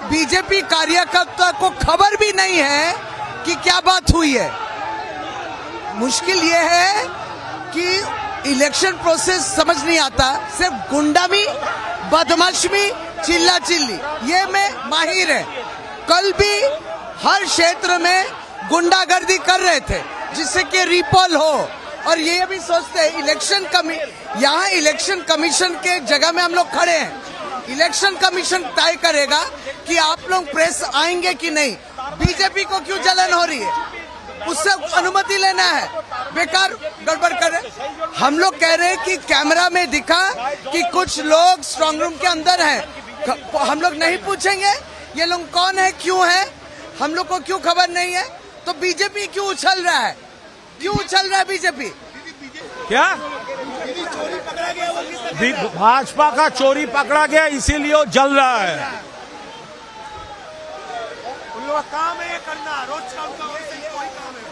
BJP कार्यकर्ता को खबर भी नहीं है कि क्या बात हुई है। मुश्किल ये है कि इलेक्शन प्रोसेस समझ नहीं आता, सिर्फ गुंडामी, बदमाशी, चिल्ला चिल्ली, ये में माहिर है। कल भी हर क्षेत्र में गुंडागर्दी कर रहे थे जिससे कि रिपोल हो, और ये भी सोचते हैं यहाँ इलेक्शन कमीशन के जगह में हम लोग खड़े हैं। इलेक्शन कमीशन तय करेगा कि आप लोग प्रेस आएंगे कि नहीं। बीजेपी को क्यों जलन हो रही है, उससे अनुमति लेना है, बेकार गड़बड़ कर रहे। हम लोग कह रहे हैं कि कैमरा में दिखा कि कुछ लोग स्ट्रांग रूम के अंदर हैं। हम लोग नहीं पूछेंगे ये लोग कौन है, क्यों है, हम लोग को क्यों खबर नहीं है। तो बीजेपी क्यों उछल रहा है, क्यों उछल रहा है बीजेपी? क्या भाजपा का चोरी पकड़ा गया इसीलिए वो जल रहा है। उन लोगों का काम है ये करना, रोज का उनका वैसे ही कोई काम है।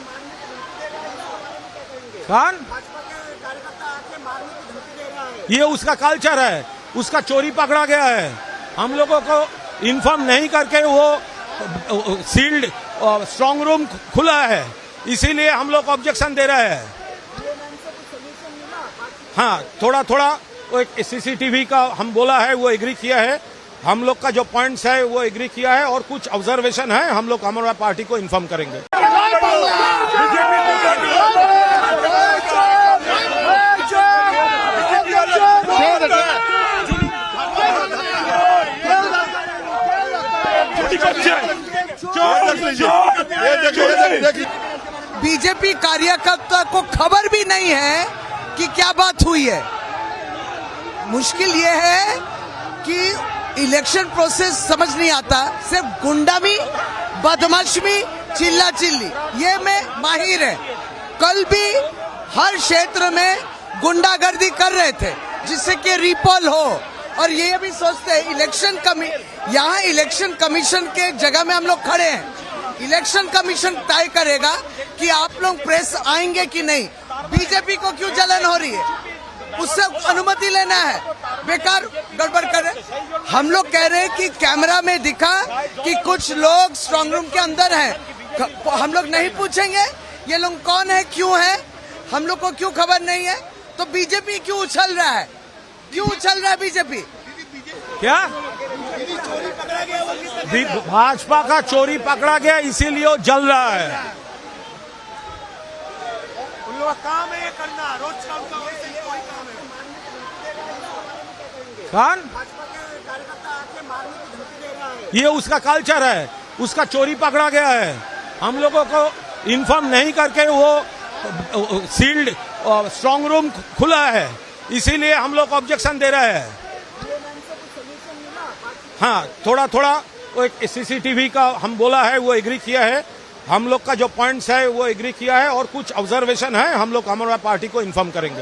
कौन? भाजपा के कार्यकर्ता आके मारने की धमकी दे रहा है। ये उसका कल्चर है, उसका चोरी पकड़ा गया है। हम लोगों को इन्फॉर्म नहीं करके वो सील्ड स्ट्रांग रूम खुला है, इसीलिए हम लोग ऑब्जेक्शन दे रहे हैं। हाँ, थोड़ा थोड़ा वो एक सीसीटीवी का हम बोला है, वो एग्री किया है। हम लोग का जो पॉइंट्स है वो एग्री किया है, और कुछ ऑब्जर्वेशन है हम लोग हमारा पार्टी को इन्फॉर्म करेंगे। बीजेपी कार्यकर्ता को खबर भी नहीं है कि क्या बात हुई है। मुश्किल ये है कि इलेक्शन प्रोसेस समझ नहीं आता, सिर्फ गुंडामी, बदमाशी, चिल्ला चिल्ली, ये में माहिर है। कल भी हर क्षेत्र में गुंडागर्दी कर रहे थे जिससे कि रिपोल हो, और ये भी सोचते हैं यहाँ इलेक्शन कमीशन के जगह में हम लोग खड़े हैं। इलेक्शन कमीशन तय करेगा कि आप लोग प्रेस आएंगे कि नहीं। बीजेपी को क्यों जलन हो रही है, उससे अनुमति लेना है, बेकार गड़बड़ कर रहे। हम लोग कह रहे हैं कि कैमरा में दिखा कि कुछ लोग स्ट्रांग रूम के अंदर हैं। हम लोग नहीं पूछेंगे ये लोग कौन है, क्यों है, हम लोग को क्यों खबर नहीं है। तो बीजेपी क्यों उछल रहा है, क्यों उछल रहा है बीजेपी? क्या भाजपा का चोरी पकड़ा गया इसीलिए वो जल रहा है। उन लोगों का काम है ये करना, रोज का उनका वैसे ही कोई काम है। कौन? भाजपा के कार्यकर्ता आके मारने की धमकी दे रहा है। ये उसका कल्चर है, उसका चोरी पकड़ा गया है। हम लोगों को इन्फॉर्म नहीं करके वो सील्ड स्ट्रांग रूम खुला है, इसीलिए हम लोग ऑब्जेक्शन दे रहे हैं। हाँ, थोड़ा थोड़ा वो एक सीसीटीवी का हम बोला है, वो एग्री किया है। हम लोग का जो पॉइंट्स है वो एग्री किया है, और कुछ ऑब्जर्वेशन है हम लोग हमारा पार्टी को इन्फॉर्म करेंगे।